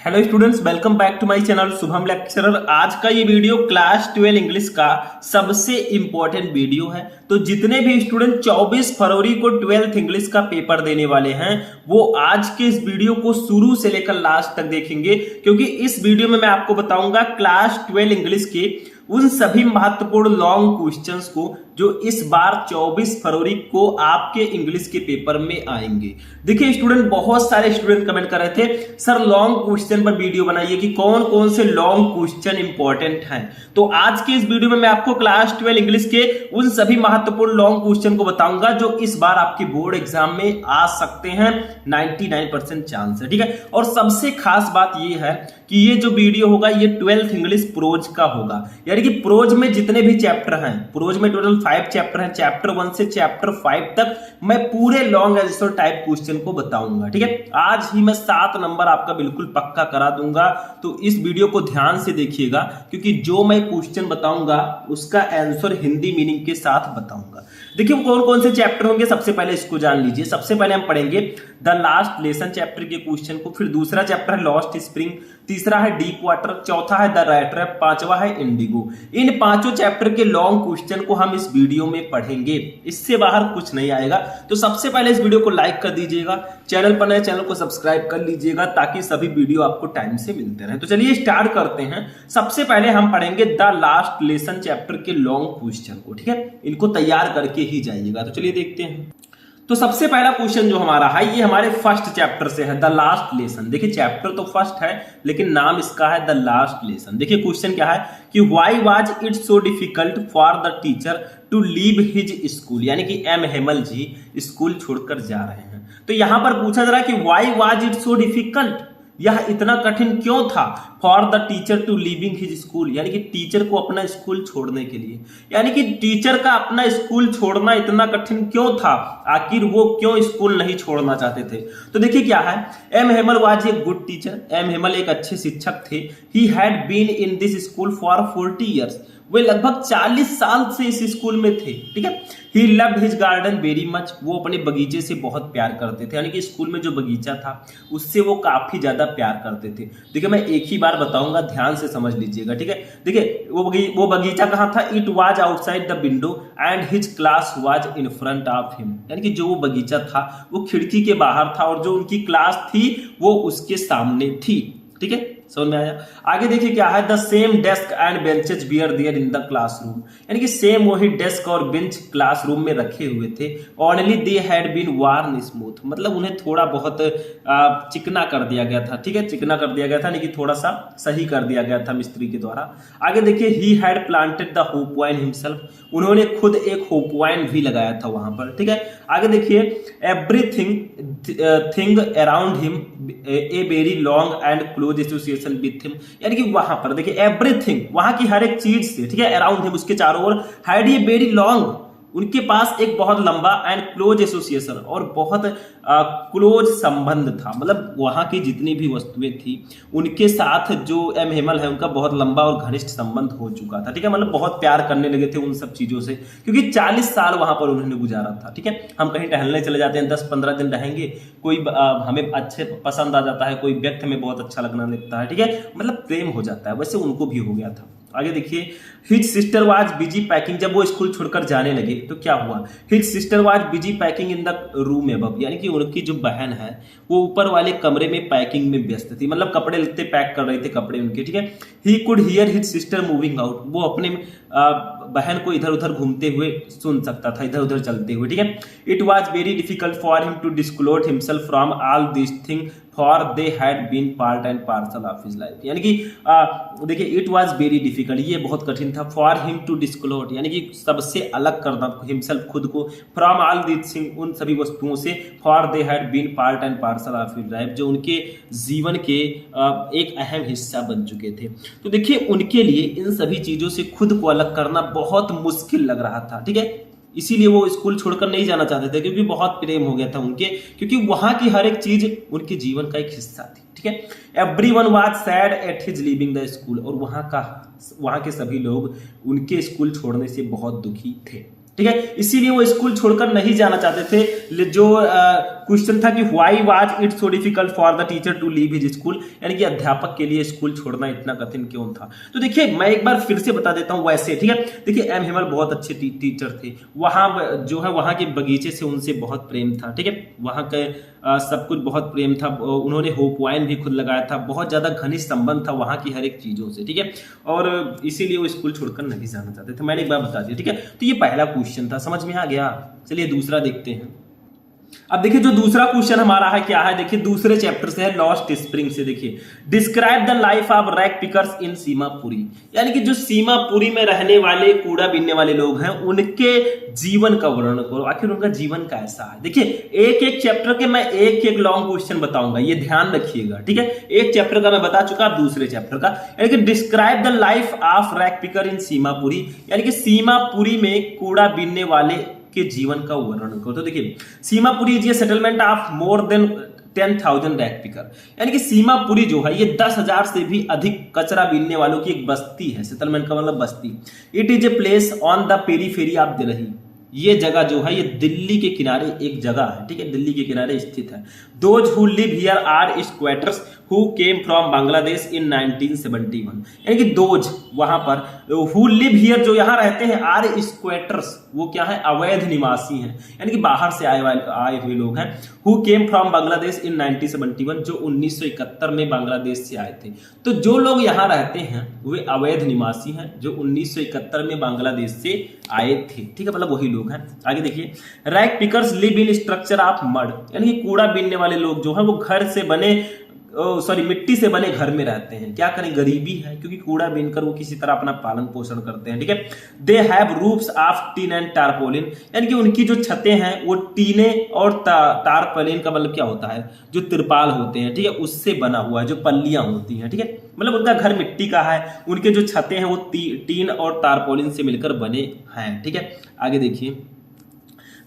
Hello students, welcome back to my channel Shubham lecturer. आज का ये वीडियो क्लास 12 इंग्लिश का सबसे इंपॉर्टेंट वीडियो है। तो जितने भी स्टूडेंट 24 फरवरी को 12th इंग्लिश का पेपर देने वाले हैं वो आज के इस वीडियो को शुरू से लेकर लास्ट तक देखेंगे, क्योंकि इस वीडियो में मैं आपको बताऊंगा क्लास 12 इंग्लिश के उन सभी महत्वपूर्ण लॉन्ग क्वेश्चंस को जो इस बार 24 फरवरी को आपके इंग्लिश के पेपर में आएंगे। देखिए स्टूडेंट, बहुत सारे स्टूडेंट कमेंट कर रहे थे सर लॉन्ग क्वेश्चन पर वीडियो बनाइए कि कौन कौन से लॉन्ग क्वेश्चन इंपॉर्टेंट हैं। तो आज के इस वीडियो में मैं आपको क्लास 12 इंग्लिश के उन सभी महत्वपूर्ण लॉन्ग क्वेश्चन को बताऊंगा जो इस बार आपके बोर्ड एग्जाम में आ सकते हैं। 99% चांस है, ठीक है। और सबसे खास बात यह है कि ये जो वीडियो होगा ये 12th इंग्लिश प्रोज का होगा, यानी कि प्रोज में जितने भी चैप्टर हैं, प्रोज में टोटल 5 चैप्टर हैं, चैप्टर 1 से चैप्टर 5 तक मैं पूरे लॉन्ग आंसर टाइप क्वेश्चन को बताऊंगा, ठीक है। आज ही मैं 7 नंबर आपका बिल्कुल पक्का करा दूंगा, तो इस वीडियो को ध्यान से देखिएगा, क्योंकि जो मैं क्वेश्चन बताऊंगा उसका आंसर हिंदी मीनिंग के साथ बताऊंगा। देखिए कौन कौन से चैप्टर होंगे, सबसे पहले इसको जान लीजिए। सबसे पहले हम पढ़ेंगे द लास्ट लेसन चैप्टर के क्वेश्चन को, फिर दूसरा चैप्टर है लॉस्ट स्प्रिंग, तीसरा है डीप वाटर, चौथा है द राइट ट्रैप, पांचवा है इंडिगो। इन पांचों चैप्टर के लॉन्ग क्वेश्चन को हम इस वीडियो में पढ़ेंगे, इससे बाहर कुछ नहीं आएगा। तो सबसे पहले इस वीडियो को लाइक कर दीजिएगा, चैनल पर नए चैनल को सब्सक्राइब कर लीजिएगा ताकि सभी वीडियो आपको टाइम से मिलते रहे। तो चलिए स्टार्ट करते हैं। सबसे पहले हम पढ़ेंगे द लास्ट लेसन चैप्टर के लॉन्ग क्वेश्चन को, ठीक है। इनको तैयार करके ही जाइएगा। तो चलिए देखते हैं। तो सबसे पहला क्वेश्चन जो हमारा है ये हमारे फर्स्ट चैप्टर से है, द लास्ट लेसन। देखिए चैप्टर तो फर्स्ट है लेकिन नाम इसका है द लास्ट लेसन। देखिए क्वेश्चन क्या है कि why was it so difficult for the teacher to leave his school, यानी कि एम हेमल जी स्कूल छोड़कर जा रहे हैं। तो यहां पर पूछा जा रहा है कि why was it so difficult, यह इतना कठिन क्यों था for the teacher to leaving his school, यानी कि टीचर को अपना स्कूल छोड़ने के लिए, यानी कि टीचर का अपना स्कूल छोड़ना इतना कठिन क्यों था, आखिर वो क्यों स्कूल नहीं छोड़ना चाहते थे। तो देखिए क्या है, M Hamel was a good teacher, M Hamel एक अच्छे शिक्षक थे। He had been in this school for 40 years, वे लगभग 40 साल से इस स्कूल में थे, ठीक है। He loved his garden very much, वो अपने बगीचे से बहुत प्यार करते थे, यानी कि स्कूल में जो बगीचा था उससे वो काफी ज्यादा प्यार करते थे। देखिए मैं एक ही बार बताऊंगा, ध्यान से समझ लीजिएगा, ठीक है। देखिए वो बगीचा कहाँ था, it was outside the window and his class was in front of him, यानी कि जो वो बगीचा था वो खिड़की के बाहर था और जो उनकी क्लास थी वो उसके सामने थी, ठीक है। समझ में आया। आगे देखिए क्या है, the same desk and benches bear there in the classroom, यानी कि सेम वही डेस्क और बेंच क्लासरूम में रखे हुए थे। Only they had been worn smooth, मतलब उन्हें थोड़ा बहुत चिकना कर दिया गया था, ठीक है। चिकना कर दिया गया था, यानी कि थोड़ा सा सही कर दिया गया था मिस्त्री के द्वारा। आगे देखिए, he had planted the hope wine himself, उन्होंने खुद एक होप वाइन भी लगाया था वहां पर, ठीक है। आगे देखिए, everything thing around him a very long and close association with him, यानी कि वहां पर देखिए एवरीथिंग, वहां की हर एक चीज से, ठीक है, अराउंड हिम, उसके चारों ओर, हैड ए वेरी लॉन्ग, उनके पास एक बहुत लंबा एंड क्लोज एसोसिएशन, और बहुत क्लोज संबंध था, मतलब वहां की जितनी भी वस्तुएं थी उनके साथ जो एम हेमल है उनका बहुत लंबा और घनिष्ठ संबंध हो चुका था, ठीक है। मतलब बहुत प्यार करने लगे थे उन सब चीजों से, क्योंकि 40 साल वहां पर उन्होंने गुजारा था, ठीक है। हम कहीं टहलने चले जाते हैं, 10-15 दिन रहेंगे, कोई हमें अच्छे पसंद आ जाता है, कोई व्यक्ति हमें बहुत अच्छा लगने लगता है, ठीक है, मतलब प्रेम हो जाता है, वैसे उनको भी हो गया था। आगे देखिए, his sister was busy packing, जब वो स्कूल छोड़कर जाने लगे तो क्या हुआ, his sister was busy packing in the room above, यानी कि उनकी जो बहन है वो ऊपर वाले कमरे में पैकिंग में व्यस्त थी, मतलब कपड़े लत्ते पैक कर रहे थे कपड़े उनके, ठीक है। He could hear his sister moving out, वो अपने बहन को इधर उधर घूमते हुए सुन सकता था, इधर उधर चलते हुए, ठीक है। It was very difficult for him to disclose himself from all this thing for they had been part and parcel of his life, यानी कि देखिए इट वाज वेरी डिफिकल्ट, ये बहुत कठिन था, फॉर हिम टू डिस्क्लोज, यानी कि सबसे अलग करना हिमसेल्फ, खुद को, फ्रॉम ऑल दिस थिंग, उन सभी वस्तुओं से, for they had been part and parcel of his life, जो उनके जीवन के एक अहम हिस्सा बन चुके थे। तो देखिए उनके लिए इन सभी चीजों से खुद को अलग करना बहुत मुश्किल लग रहा था, ठीक है। इसीलिए वो स्कूल छोड़कर नहीं जाना चाहते थे, क्योंकि बहुत प्रेम हो गया था उनके, क्योंकि वहां की हर एक चीज उनके जीवन का एक हिस्सा थी, ठीक है। Everyone was sad at his leaving the school, और वहां के सभी लोग उनके स्कूल छोड़ने से बहुत दुखी थे। ठीक है, इसीलिए वो स्कूल छोड़कर नहीं जाना चाहते थे। जो क्वेश्चन था कि why was it so difficult for the teacher to leave his school, यानी कि अध्यापक के लिए स्कूल छोड़ना इतना कठिन क्यों था। तो देखिए मैं एक बार फिर से बता देता हूं वैसे, ठीक है। देखिए एम हेमल बहुत अच्छे टीचर थे, वहां जो है वहां के बगीचे से उनसे बहुत प्रेम था, ठीक है, वहां के सब कुछ बहुत प्रेम था। उन्होंने होप वाइन भी खुद लगाया था, बहुत ज्यादा घनिष्ठ संबंध था वहां की हर एक चीजों से, ठीक है, और इसीलिए वो स्कूल छोड़कर नहीं जाना चाहते थे। मैंने एक बार बता दिया, ठीक है। तो ये पहला क्वेश्चन था, समझ में आ गया। चलिए दूसरा देखते हैं। अब देखिए जो दूसरा क्वेश्चन हमारा है क्या है, देखिए दूसरे चैप्टर से है, लॉस्ट स्प्रिंग से। देखिए describe the life of rag pickers in Seemapuri, यानी कि जो सीमापुरी में रहने वाले कूड़ा बीनने वाले लोग हैं उनके जीवन का वर्णन करो, आखिर उनका जीवन कैसा है। देखिए एक एक चैप्टर के मैं एक एक लॉन्ग क्वेश्चन बताऊंगा, ये ध्यान रखिएगा, ठीक है। एक चैप्टर का मैं बता चुका, अब दूसरे चैप्टर का, यानी कि describe the life of rag picker in Seemapuri, यानी कि सीमापुरी में कूड़ा बीनने वाले के जीवन का वर्णन करो। तो देखिए Seemapuri is a settlement of more than 10,000 rack picker, यानी कि सीमापुरी जो है ये 10,000 से भी अधिक कचरा बीनने वालों की एक बस्ती है। सेटलमेंट का मतलब बस्ती। It is a place on the periphery of Delhi, ये जगह जो है ये दिल्ली के किनारे एक जगह है, ठीक है, दिल्ली के किनारे स्थित है। Those who live here are squatters who came from Bangladesh in 1971, यानी कि दोज वहां पर हु लिव हियर जो यहां रहते हैं आर स्क्वैटर्स, वो क्या है, अवैध निवासी हैं, यानी कि बाहर से आए हुए लोग हैं। Who came from Bangladesh in 1971, जो 1971 में बांग्लादेश से आए थे। तो जो लोग यहाँ रहते हैं वे अवैध निवासी हैं जो 1971 में बांग्लादेश से आए थे, ठीक है, मतलब वही लोग हैं। आगे देखिए rag pickers live in structure of mud, यानी कि कूड़ा बीनने वाले लोग जो है वो घर से बने मिट्टी से बने घर में रहते हैं। क्या करें, गरीबी है, क्योंकि कूड़ा बीनकर वो किसी तरह अपना पालन पोषण करते हैं, ठीक है। They have roofs of tin and tarpaulin, यानी कि उनकी जो छतें हैं वो टीने और टारपोलिन का मतलब क्या होता है, जो तिरपाल होते हैं, ठीक है, उससे बना हुआ है, जो पल्लियां होती हैं, ठीक है, मतलब उनका घर मिट्टी का है, उनके जो छतें हैं वो टीन और टारपोलिन से मिलकर बने हैं, ठीक है। आगे देखिए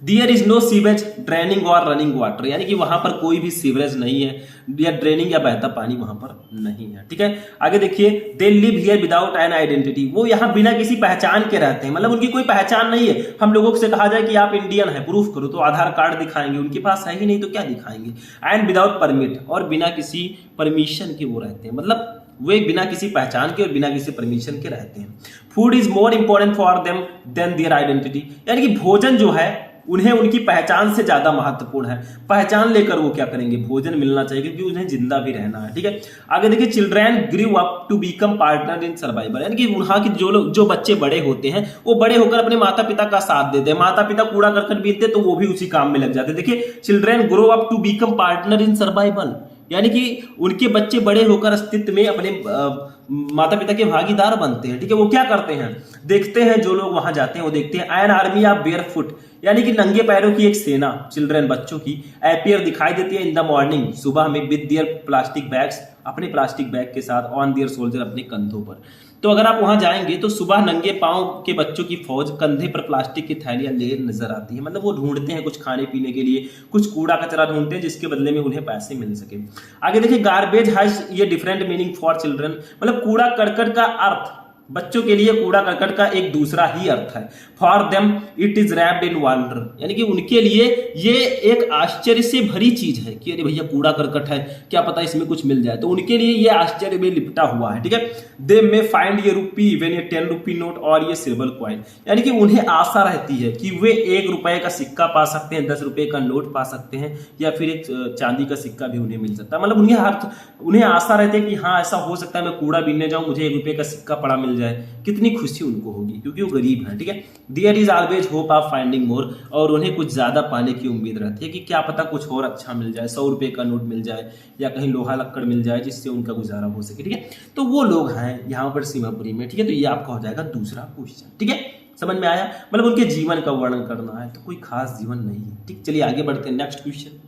there is no sewage draining और रनिंग वाटर, यानी कि वहां पर कोई भी सीवरेज नहीं है या ड्रेनिंग या बहता पानी वहां पर नहीं है, ठीक है। आगे देखिए they live here without an identity, वो यहाँ बिना किसी पहचान के रहते हैं, मतलब उनकी कोई पहचान नहीं है। हम लोगों से कहा जाए कि आप इंडियन है, प्रूफ करो, तो आधार कार्ड दिखाएंगे, उनके पास है ही नहीं तो क्या दिखाएंगे। एंड विदाउट परमिट, और बिना किसी परमिशन के वो रहते हैं, मतलब वे बिना किसी पहचान के और बिना किसी परमिशन के रहते हैं। Food is more important for them than their identity, यानी कि भोजन जो है उन्हें उनकी पहचान से ज्यादा महत्वपूर्ण है। पहचान लेकर वो क्या करेंगे, भोजन मिलना चाहिए, क्योंकि उन्हें जिंदा भी रहना है, ठीक है। आगे देखिए children grew up to become partner in survival, यानी कि वहां के जो बच्चे बड़े होते हैं वो बड़े होकर अपने माता पिता का साथ देते हैं। माता पिता कूड़ा करकट बीनते तो वो भी उसी काम में लग जाते। देखिए children grow up to become partner in survival, यानी कि उनके बच्चे बड़े होकर अस्तित्व में अपने माता पिता के भागीदार बनते हैं, ठीक है। वो क्या करते हैं, देखते हैं, जो लोग वहां जाते हैं वो देखते हैं an army of bear foot, यानी कि नंगे पैरों की एक सेना, चिल्ड्रन बच्चों की, एपियर दिखाई देती है इन द मॉर्निंग, सुबह में, विद देयर प्लास्टिक बैग्स, अपने प्लास्टिक बैग के साथ, ऑन देयर सोल्जर, अपने कंधों पर। तो अगर आप वहां जाएंगे तो सुबह नंगे पांव के बच्चों की फौज कंधे पर प्लास्टिक की थैलियां ले नजर आती है, मतलब वो ढूंढते हैं कुछ खाने पीने के लिए, कुछ कूड़ा कचरा ढूंढते हैं जिसके बदले में उन्हें पैसे मिल सके। आगे देखिए गार्बेज हैज ये डिफरेंट मीनिंग फॉर चिल्ड्रन, मतलब कूड़ा करकट का अर्थ बच्चों के लिए कूड़ा करकट का एक दूसरा ही अर्थ है। For them it is wrapped in wonder, यानी कि उनके लिए ये एक आश्चर्य से भरी चीज है कि अरे भैया कूड़ा करकट है, क्या पता इसमें कुछ मिल जाए, तो उनके लिए ये आश्चर्य में लिपटा हुआ है, ठीक है। दे में फाइंड ये रुपी इवन ये 10 रुपी नोट और ये सिल्वर कॉइन, यानी कि उन्हें आशा रहती है कि वे 1 रुपए का सिक्का पा सकते हैं, 10 रुपए का नोट पा सकते हैं, या फिर एक चांदी का सिक्का भी उन्हें मिल सकता है। मतलब उन्हें आशा रहती है कि हाँ ऐसा हो सकता है मैं कूड़ा बीनने जाऊं, मुझे 1 रुपए का सिक्का पड़ा मिल जाए, कितनी खुशी उनको होगी, क्योंकि वो गरीब है, ठीक है। There is always hope of finding more, और उन्हें कुछ ज्यादा पाने की उम्मीद रहती है कि क्या पता कुछ और अच्छा मिल जाए, 100 रुपए का नोट मिल जाए या कहीं लोहा लक्कड़ मिल जाए जिससे उनका गुजारा हो सके, ठीक है। तो वो लोग हैं यहाँ पर सीमापुरी में, ठीक है। तो ये आपका हो जाएगा दूसरा क्वेश्चन, ठीक है, समझ में आया, मतलब उनके जीवन का वर्णन करना है, तो कोई खास जीवन नहीं है, ठीक। चलिए आगे बढ़ते हैं नेक्स्ट क्वेश्चन।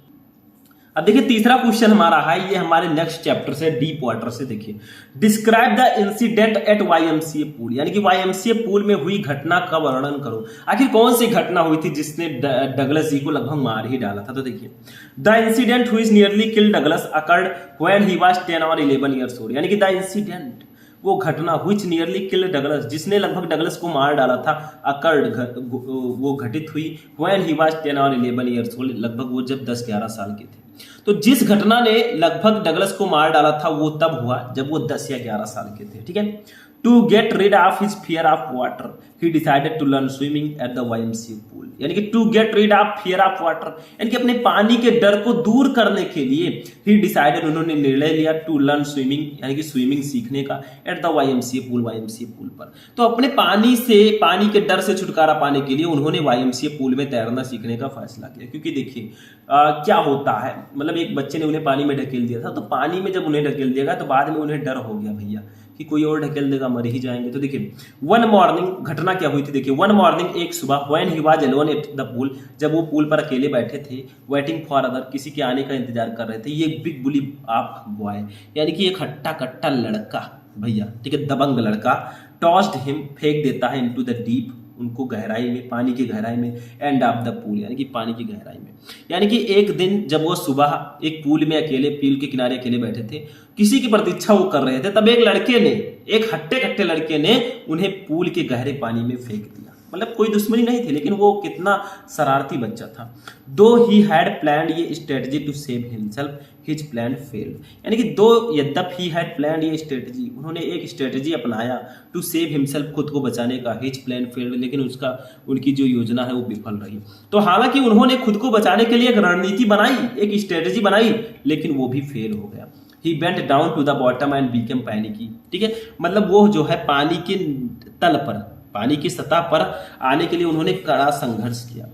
अब देखिए तीसरा क्वेश्चन हमारा है, ये हमारे नेक्स्ट चैप्टर से, डीप वाटर से। देखिए describe the incident at YMCA pool, यानी कि YMCA पूल में हुई घटना का वर्णन करो। आखिर कौन सी घटना हुई थी जिसने डगलस जी को लगभग मार ही डाला था। तो देखिए the incident which nearly killed Douglas occurred when he was 10 और 11 ईयर्स ओल्ड, यानी कि द इंसिडेंट वो घटना which nearly killed डगलस, जिसने लगभग डगलस को मार डाला था, अकर्ड वो घटित हुई when he was 10 और 11 years old, लगभग वो जब 10-11 साल के थे। तो जिस घटना ने लगभग डगलस को मार डाला था वो तब हुआ जब वो 10 या 11 साल के थे, ठीक है। To get rid of his fear of water he decided to learn swimming at the YMCA pool, यानी कि to get rid of fear of water, यानी कि अपने पानी के डर को दूर करने के लिए ही डिसाइडेड, उन्होंने निर्णय लिया टू लर्न स्विमिंग, यानी कि स्विमिंग सीखने का, एट द YMCA पूल पर। तो अपने पानी के डर से छुटकारा पाने के लिए उन्होंने YMCA पूल में तैरना सीखने का फैसला किया। क्योंकि देखिए क्या होता है, मतलब एक बच्चे ने उन्हें पानी में ढकेल दिया था, तो पानी में जब उन्हें ढकेल दिया तो बाद में उन्हें डर हो गया भैया कि कोई और ढकेल देगा, मर ही जाएंगे। तो देखिए वन मॉर्निंग घटना क्या हुई थी, देखिए वन मॉर्निंग एक सुबह when he was alone at the pool, जब वो पूल पर अकेले बैठे थे, वेटिंग फॉर अदर, किसी के आने का इंतजार कर रहे थे, ये बिग बुली आप बॉय, यानी कि एक हट्टा कट्टा लड़का भैया, ठीक है, दबंग लड़का, टॉस्ड हिम, फेंक देता है इनटू द डीप, उनको गहराई में, पानी की गहराई में, एंड ऑफ द पूल, यानी कि पानी की गहराई में। यानी कि एक दिन जब वो सुबह एक पूल में अकेले, पूल के किनारे अकेले बैठे थे, किसी की प्रतीक्षा वो कर रहे थे, तब एक लड़के ने, एक हट्टे कट्टे लड़के ने उन्हें पूल के गहरे पानी में फेंक दिया। मतलब कोई दुश्मनी नहीं थी, लेकिन वो कितना शरारती बच्चा था। दो ही हैड प्लान्ड ये strategy to save himself, his plan failed, यानी कि दो यद्यप ही हैड प्लान्ड ये स्ट्रेटजी, उन्होंने एक स्ट्रेटजी अपनाया टू सेव हिमसेल्फ, खुद को बचाने का, हिज प्लान फेल्ड, लेकिन उनकी जो योजना है वो विफल रही। तो हालांकि उन्होंने खुद को बचाने के लिए एक रणनीति बनाई, एक स्ट्रेटजी बनाई, लेकिन वो भी फेल हो गया। He went down to the bottom and became panicky, ठीक है, मतलब वो जो है पानी के तल पर, पानी की सतह पर आने के लिए उन्होंने कड़ा संघर्ष किया।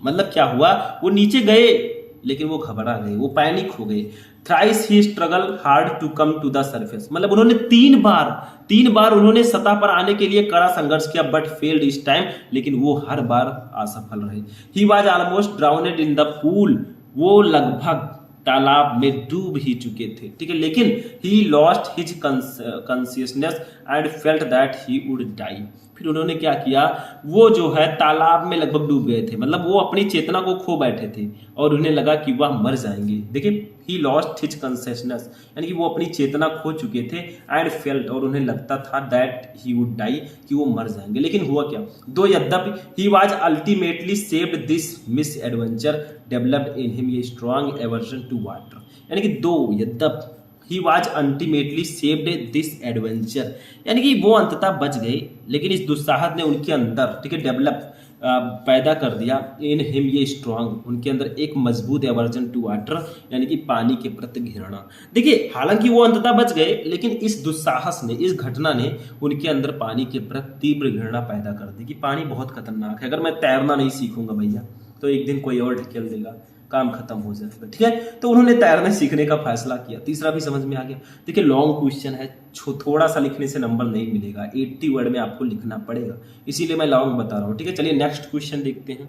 मतलब क्या हुआ, वो नीचे गए लेकिन वो घबरा गए, वो पैनिक हो गए। Thrice he struggle hard to come to the surface, मतलब उन्होंने तीन बार उन्होंने सतह पर आने के लिए कड़ा संघर्ष किया, बट फेल्ड इस टाइम, लेकिन वो हर बार असफल रहे। He was almost drowned in the pool, वो लगभग तालाब में डूब ही चुके थे, ठीक है, लेकिन he lost his consciousness and felt that he would die. फिर उन्होंने क्या किया, वो जो है तालाब में लगभग डूब गए थे, मतलब वो अपनी चेतना को खो बैठे थे और उन्हें लगा कि वह मर जाएंगे। देखिए ही लॉस्ट हिज कॉन्शियसनेस, यानी कि वो अपनी चेतना खो चुके थे, एंड फेल्ट, और उन्हें लगता था दैट ही वुड डाई, कि वो मर जाएंगे। लेकिन हुआ क्या, दो यद्यपि he was ultimately saved, this misadventure developed in him a strong aversion to water, यानी कि दो यद्यप he was ultimately saved this adventure, यानी कि वो अंततः बच गए, लेकिन इस दुस्साहस ने उनके अंदर, ठीक है, डेवलप पैदा कर दिया, इन हिम ये स्ट्रॉन्ग, उनके अंदर एक मजबूत एवर्जन टू वाटर, यानी कि पानी के प्रति घृणा। देखिए हालांकि वो अंततः बच गए, लेकिन इस दुस्साहस ने, इस घटना ने उनके अंदर पानी के प्रति तीव्र घृणा पैदा कर दी कि पानी बहुत खतरनाक है, अगर मैं तैरना नहीं सीखूंगा भैया तो एक दिन कोई और ढकेल देगा, काम खत्म हो जाएगा, ठीक है। तो उन्होंने तैरने सीखने का फैसला किया। तीसरा भी समझ में आ गया। देखिए लॉन्ग क्वेश्चन है, थोड़ा सा लिखने से नंबर नहीं मिलेगा, 80 वर्ड में आपको लिखना पड़ेगा, इसीलिए मैं लॉन्ग बता रहा हूँ, ठीक है। चलिए नेक्स्ट क्वेश्चन देखते हैं।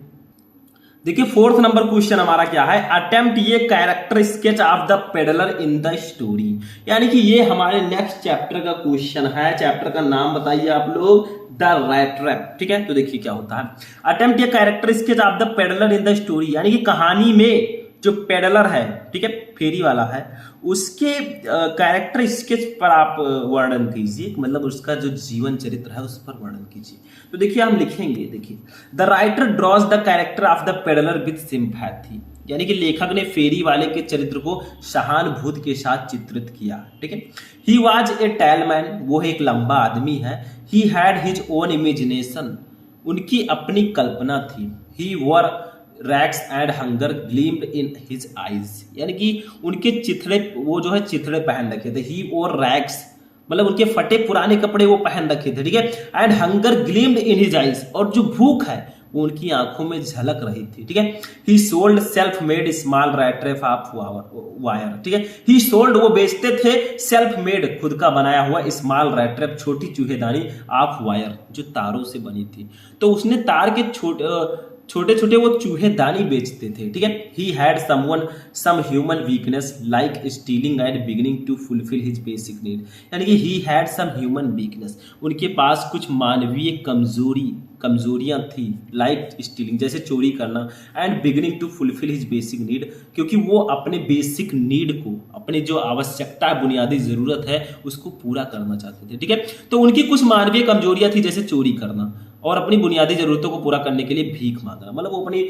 देखिए 4th नंबर क्वेश्चन हमारा क्या है, अटेम्प्ट ये character sketch of the peddler in the story, यानी कि ये हमारे नेक्स्ट चैप्टर का क्वेश्चन है। चैप्टर का नाम बताइए आप लोग, द रैट ट्रैप, ठीक है। तो देखिए क्या होता है, अटेम्प्ट ये character sketch of the peddler in the story, यानी कि कहानी में जो पेडलर है, ठीक है, फेरी वाला है, उसके कैरेक्टर स्केच पर आप वर्णन कीजिए, मतलब उसका जो जीवन चरित्र है उस पर वर्णन कीजिए। तो देखिए हम लिखेंगे, देखिए the writer drawers the character of the peddler with sympathy, यानी कि लेखक ने फेरी वाले के चरित्र को सहानुभूति के साथ चित्रित किया, ठीक है। He was a tall man, वो एक लंबा आदमी है। He had his own imagination, उनकी अपनी कल्पना थी। He wore rags and hunger gleamed in his eyes, यानी कि उनके चिथड़े, वो जो है चिथड़े पहन रखे थे। ही और रैक्स, मतलब उनके फटे पुराने कपड़े वो पहन रखे थे, ठीक है। And hunger gleamed in his eyes, और जो भूख है वो उनकी आंखों में झलक रही थी, ठीक है। ही sold self made small rat trap of wire, ठीक है। ही सोल्ड, वो बेचते थे, सेल्फ मेड, खुद का बनाया हुआ, स्मॉल रैट ट्रैप, छोटी चूहेदानी, ऑफ वायर, जो तारों से बनी थी। तो उसने तार के छोटे छोटे वो चूहेदानी बेचते थे, ठीक है। He had some human weakness like stealing and beginning to fulfil his basic need, यानी कि he had some human weakness, उनके पास कुछ मानवीय कमजोरियां थी, लाइक स्टीलिंग जैसे चोरी करना, and beginning to fulfil his basic need, क्योंकि वो अपने बेसिक नीड को, अपने जो आवश्यकता बुनियादी जरूरत है उसको पूरा करना चाहते थे, ठीक है। तो उनकी कुछ मानवीय कमजोरियां थी जैसे चोरी करना और अपनी बुनियादी जरूरतों को पूरा करने के लिए भीख मांगना, मतलब वो अपनी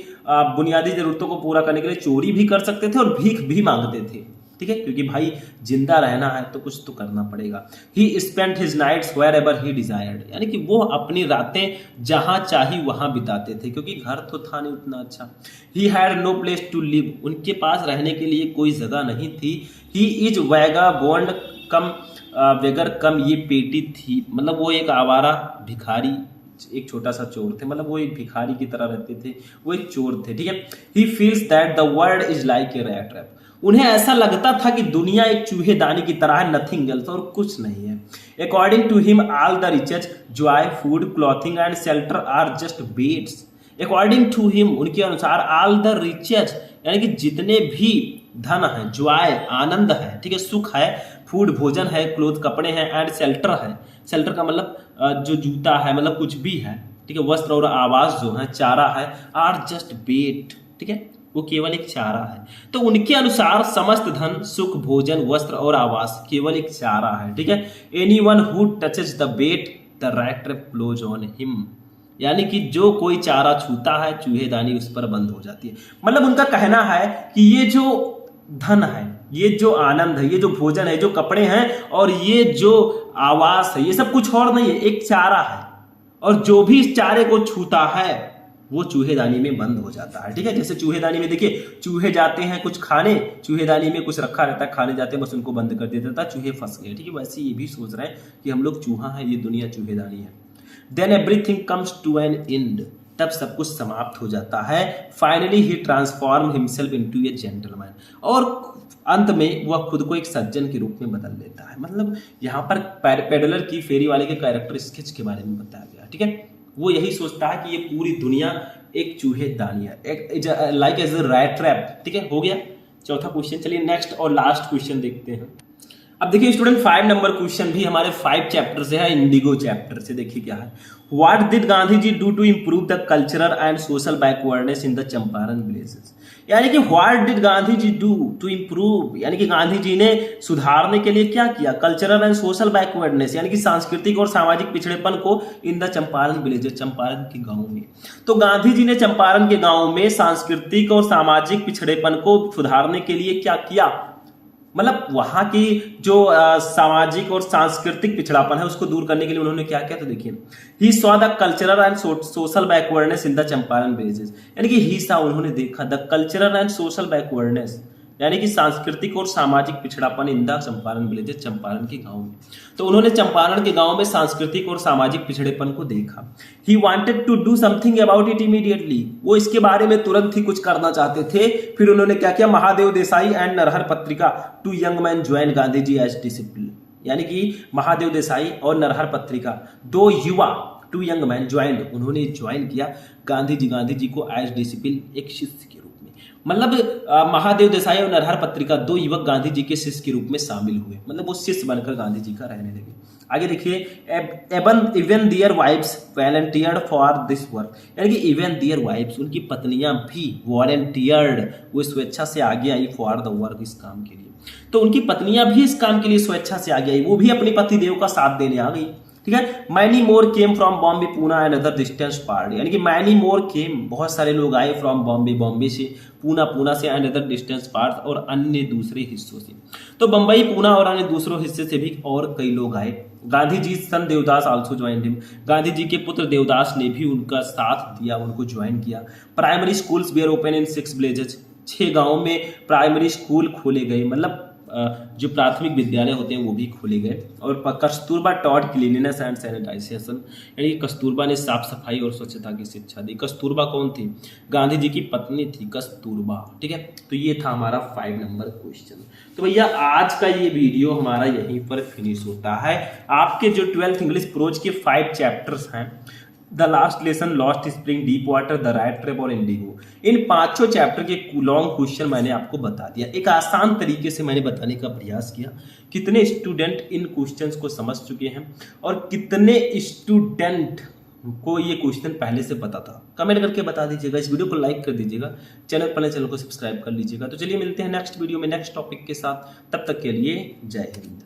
बुनियादी जरूरतों को पूरा करने के लिए चोरी भी कर सकते थे और भीख भी मांगते थे, ठीक है, क्योंकि भाई जिंदा रहना है तो कुछ तो करना पड़ेगा। He spent his nights wherever he desired, यानी कि वो अपनी रातें जहां चाही वहां बिताते थे, क्योंकि घर तो था नहीं उतना अच्छा। He had no place to live, उनके पास रहने के लिए कोई जगह नहीं थी। ही इज वैगाबॉन्ड कम वेगर कम, ये पेटी थी, मतलब वो एक आवारा भिखारी, एक छोटा सा चोर थे, मतलब वो एक भिखारी की तरह रहते थे, वो एक चोर थे, ठीक है। He feels that the world is like a rat trap, उन्हें ऐसा लगता था कि दुनिया एक चूहेदानी की तरह है, नथिंग एल्स, और कुछ नहीं है। According to him all the riches joy food clothing and shelter are just baits, according to him, उनके अनुसार ऑल द रिचेस, यानी कि जितने भी धन है, जॉय आनंद है, ठीक है, सुख है, फूड भोजन है, क्लोथ कपड़े हैं, एंड शेल्टर है, शेल्टर का मतलब जो जूता है, मतलब कुछ भी है, ठीक है, वस्त्र और आवास जो है, चारा है, आर जस्ट बेट, ठीक है, वो केवल एक चारा है। तो उनके अनुसार समस्त धन, सुख, भोजन, वस्त्र और आवास केवल एक चारा है, ठीक है। Anyone who touches the bait the rat trap close on him, यानी कि जो कोई चारा छूता है चूहेदानी उस पर बंद हो जाती है। मतलब उनका कहना है कि ये जो धन है, ये जो आनंद है, ये जो भोजन है, जो कपड़े हैं और ये जो आवास है, ये सब कुछ और नहीं है, एक चारा है, और जो भी इस चारे को छूता है वो चूहेदानी में बंद हो जाता है, ठीक है। जैसे चूहेदानी में देखिए चूहे जाते हैं कुछ खाने, चूहेदानी में कुछ रखा रहता है, खाने जाते हैं, बस उनको बंद कर देता था, चूहे फंस गए, ठीक है। वैसे ये भी सोच रहे हैं कि हम लोग चूहा है, ये दुनिया चूहेदानी है। Then everything comes to an end, तब सब कुछ समाप्त हो जाता है। Finally he transform himself into a gentleman, और अंत में वह खुद को एक सज्जन के रूप में बदल लेता है। मतलब यहाँ पर पेडलर की फेरी वाले के कैरेक्टर स्केच के बारे में बताया गया, ठीक है। वो यही सोचता है कि ये पूरी दुनिया एक चूहेदानी है, like as a rat trap, ठीक है। हो गया चौथा क्वेश्चन। चलिए नेक्स्ट और लास्ट क्वेश्चन देखते हैं। अब देखिए स्टूडेंट 5 नंबर क्वेश्चन भी हमारे 5 चैप्टर से है, इंडिगो चैप्टर से। देखिए क्या है, what did Gandhi ji do to improve the cultural and social backwardness in the Champaran villages, यानी कि what did Gandhi ji do to improve, यानी कि गांधी जी ने सुधारने के लिए क्या किया, कल्चरल एंड सोशल बैकवर्डनेस, यानी कि सांस्कृतिक और सामाजिक पिछड़ेपन को इन द चंपारण विलेजेस, चंपारण के गांव में। तो गांधी जी ने चंपारण के गांव में सांस्कृतिक और सामाजिक पिछड़ेपन को सुधारने के लिए क्या किया, मतलब वहां की जो सामाजिक और सांस्कृतिक पिछड़ापन है उसको दूर करने के लिए उन्होंने क्या किया। तो देखिए he saw the cultural and social backwardness in the Champaran villages, यानी कि ही सा उन्होंने देखा the cultural and social backwardness, यानी कि सांस्कृतिक और सामाजिक पिछड़ापन इन द चंपारण विलेजेस, चंपारण के गांव में। तो उन्होंने चंपारण के गांव में सांस्कृतिक और सामाजिक पिछड़ेपन को देखा। He wanted to do something about it immediately, वो इसके बारे में तुरंत ही कुछ करना चाहते थे। फिर उन्होंने क्या किया, महादेव देसाई एंड नरहर पत्रिका two young man join Gandhi ji as discipline, यानी कि महादेव देसाई और नरहर पत्रिका 2 युवा टू यंग मैन ज्वाइन, उन्होंने ज्वाइन किया गांधी जी को एज डिसिप्लिन, एक शिष्य के रूप में। मतलब महादेव देसाई और नरहर पत्रिका 2 युवक गांधी जी के शिष्य के रूप में शामिल हुए, मतलब वो शिष्य बनकर गांधी जी का रहने लगे। आगे देखिए, even their wives volunteered for this work, यानी कि इवन दियर वाइफ्स, उनकी पत्नियां भी वॉलंटियर्ड, वो स्वेच्छा से आगे आई फॉर द वर्क, इस काम के लिए। तो उनकी पत्नियां भी इस काम के लिए स्वेच्छा से आगे आई, वो भी अपने पति देव का साथ देने आ गई, ठीक है। Many more came from Bombay, Poona and other distance part, यानी कि मैनी मोर केम, बहुत सारे लोग आए फ्रॉम बॉम्बे, बॉम्बे से, पूना से, एंड अदर डिस्टेंस पार्ट, और अन्य दूसरे हिस्सों से। तो बंबई, पूना और अन्य दूसरों हिस्से से भी और कई लोग आए। Gandhi ji son Devdas also joined him, Gandhi ji के पुत्र देवदास ने भी उनका साथ दिया, उनको ज्वाइन किया। Primary schools were open in 6 villages, 6 गांवों में प्राइमरी स्कूल खोले गए, मतलब जो प्राथमिक विद्यालय होते हैं वो भी खोले गए। और Kasturba taught cleanliness and sanitization, यानी कस्तूरबा ने साफ सफाई और स्वच्छता की शिक्षा दी। कस्तूरबा कौन थी, गांधी जी की पत्नी थी कस्तूरबा, ठीक है। तो ये था हमारा 5 नंबर क्वेश्चन। तो भैया आज का ये वीडियो हमारा यहीं पर फिनिश होता है। आपके जो 12th इंग्लिश प्रोज के 5 चैप्टर्स हैं, the last lesson, lost spring, deep water, the right trap और इंडिगो। इन पांचों चैप्टर के लॉन्ग क्वेश्चन मैंने आपको बता दिया, एक आसान तरीके से मैंने बताने का प्रयास किया। कितने स्टूडेंट इन क्वेश्चंस को समझ चुके हैं और कितने स्टूडेंट को ये क्वेश्चन पहले से पता था, कमेंट करके बता दीजिएगा। इस वीडियो को लाइक कर दीजिएगा, चैनल को सब्सक्राइब कर लीजिएगा। तो चलिए मिलते हैं नेक्स्ट वीडियो में नेक्स्ट टॉपिक के साथ, तब तक के लिए जय हिंद।